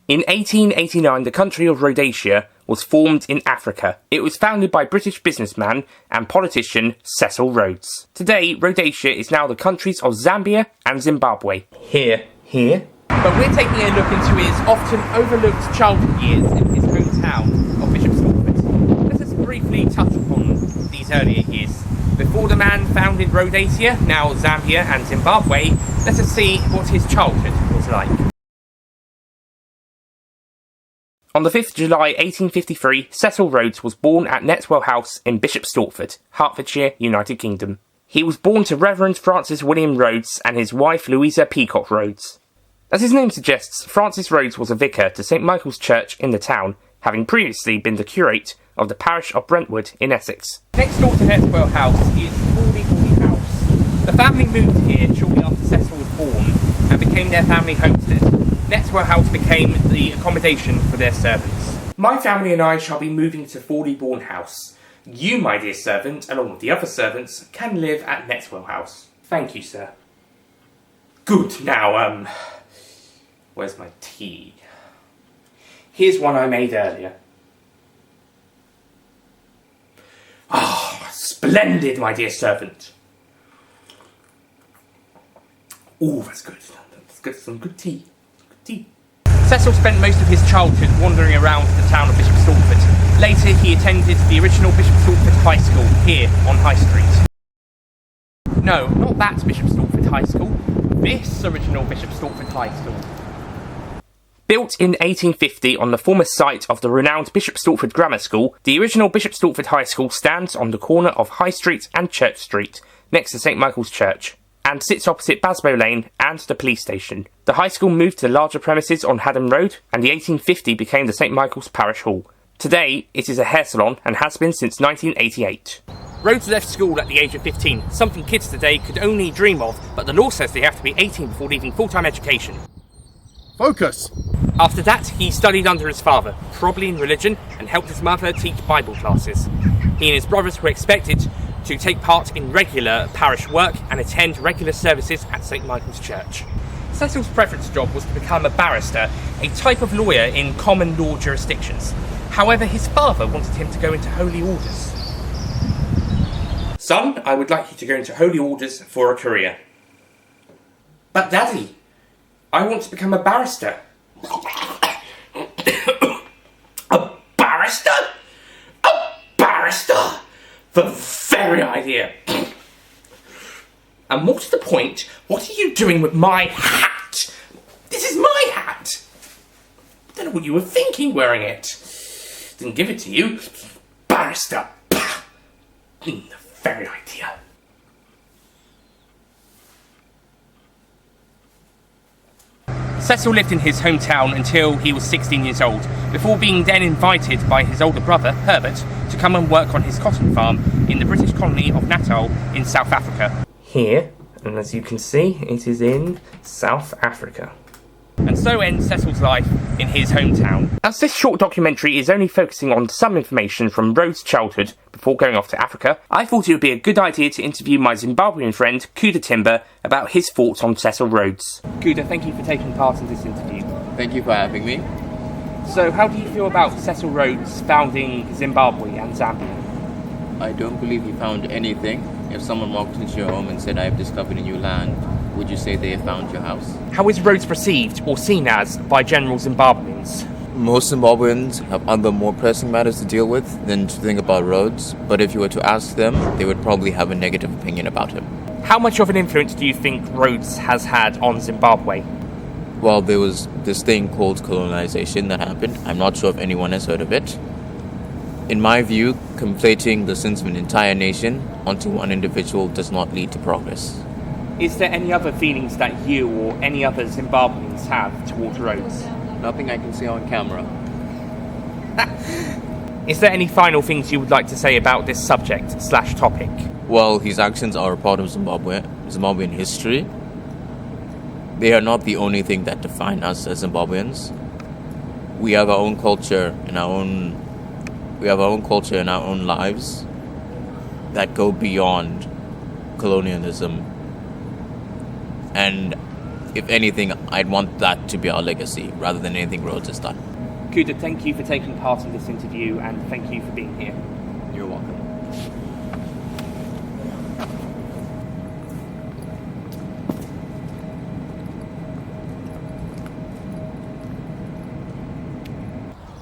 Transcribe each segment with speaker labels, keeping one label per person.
Speaker 1: In 1889, the country of Rhodesia was formed in Africa. It was founded by British businessman and politician Cecil Rhodes. Today, Rhodesia is now the countries of Zambia and Zimbabwe. Here.
Speaker 2: But we're taking a look into his often overlooked childhood years in his hometown of Bishop Stortford. Let us briefly touch upon these earlier years. Before the man founded Rhodesia, now Zambia and Zimbabwe, let us see what his childhood was like. On the 5th of July 1853, Cecil Rhodes was born at Netwell House in Bishop Stortford, Hertfordshire, United Kingdom. He was born to Reverend Francis William Rhodes and his wife Louisa Peacock Rhodes. As his name suggests, Francis Rhodes was a vicar to St Michael's Church in the town, having previously been the curate of the parish of Brentwood in Essex. Next door to Netwell House is Ollie House. The family moved here shortly after Cecil was born and became their family homestead. Netwell House became the accommodation for their servants. My family and I shall be moving to Forleybourne House. You, my dear servant, along with the other servants, can live at Netwell House. Thank you, sir. Good, now, where's my tea? Here's one I made earlier. Ah, splendid, my dear servant. Ooh, that's good. Let's get some good tea. Cecil spent most of his childhood wandering around the town of Bishop Stortford. Later, he attended the original Bishop Stortford High School here on High Street. No, not that Bishop Stortford High School. This original Bishop Stortford High School. Built in 1850 on the former site of the renowned Bishop Stortford Grammar School, the original Bishop Stortford High School stands on the corner of High Street and Church Street, next to St Michael's Church, and sits opposite Basbow Lane and the police station. The high school moved to larger premises on Haddon Road, and the 1850 became the St Michael's Parish Hall. Today, it is a hair salon and has been since 1988. Rhodes left school at the age of 15, something kids today could only dream of, but the law says they have to be 18 before leaving full-time education.
Speaker 3: Focus!
Speaker 1: After that, he studied under his father, probably in religion, and helped his mother teach Bible classes. He and his brothers were expected to take part in regular parish work and attend regular services at St Michael's Church. Cecil's preference job was to become a barrister, a type of lawyer in common law jurisdictions. However, his father wanted him to go into holy orders. Son, I would like you to go into holy orders for a career. But Daddy, I want to become a barrister. A barrister? A barrister? The very idea. And what's the point? What are you doing with my hat? This is my hat. I don't know what you were thinking wearing it. Didn't give it to you. Barrister. The very idea. Cecil lived in his hometown until he was 16 years old, before being then invited by his older brother, Herbert, to come and work on his cotton farm in the British colony of Natal in South Africa. Here, and as you can see, it is in South Africa. And so ends Cecil's life in his hometown. As this short documentary is only focusing on some information from Rhodes' childhood before going off to Africa, I thought it would be a good idea to interview my Zimbabwean friend, Kuda Timba, about his thoughts on Cecil Rhodes. Kuda, thank you for taking part in this interview.
Speaker 4: Thank you for having me.
Speaker 1: So, how do you feel about Cecil Rhodes founding Zimbabwe and Zambia?
Speaker 4: I don't believe he found anything. If someone walked into your home and said, "I have discovered a new land," would you say they have found your house?
Speaker 1: How is Rhodes perceived or seen as by general Zimbabweans?
Speaker 4: Most Zimbabweans have other more pressing matters to deal with than to think about Rhodes, but if you were to ask them, they would probably have a negative opinion about him.
Speaker 1: How much of an influence do you think Rhodes has had on Zimbabwe?
Speaker 4: Well, there was this thing called colonization that happened. I'm not sure if anyone has heard of it. In my view, conflating the sins of an entire nation onto one individual does not lead to progress.
Speaker 1: Is there any other feelings that you or any other Zimbabweans have towards Rhodes?
Speaker 4: Nothing I can say on camera.
Speaker 1: Is there any final things you would like to say about this subject/topic?
Speaker 4: Well, his actions are a part of Zimbabwean history. They are not the only thing that define us as Zimbabweans. We have our own culture and our own lives that go beyond colonialism. And if anything, I'd want that to be our legacy rather than anything Rhodes has done.
Speaker 1: Kuda, thank you for taking part in this interview and thank you for being here.
Speaker 4: You're welcome.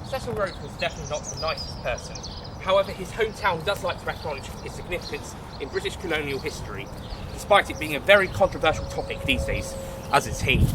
Speaker 1: Cecil Rhodes was definitely not the nicest person. However, his hometown does like to acknowledge his significance in British colonial history, despite it being a very controversial topic these days, as is he.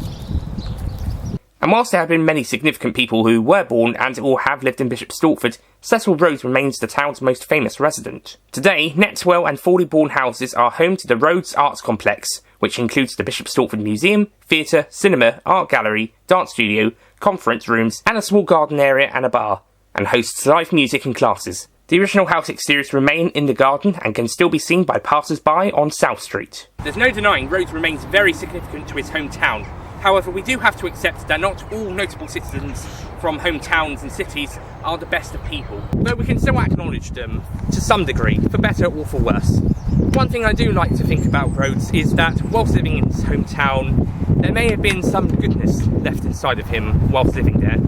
Speaker 1: And whilst there have been many significant people who were born and or have lived in Bishop Stortford, Cecil Rhodes remains the town's most famous resident. Today, Netwell and Fawley-Bourne houses are home to the Rhodes Arts Complex, which includes the Bishop Stortford Museum, theatre, cinema, art gallery, dance studio, conference rooms, and a small garden area and a bar, and hosts live music and classes. The original house exteriors remain in the garden and can still be seen by passers-by on South Street. There's no denying Rhodes remains very significant to his hometown. However, we do have to accept that not all notable citizens from hometowns and cities are the best of people, though we can still acknowledge them to some degree, for better or for worse. One thing I do like to think about Rhodes is that whilst living in his hometown, there may have been some goodness left inside of him whilst living there,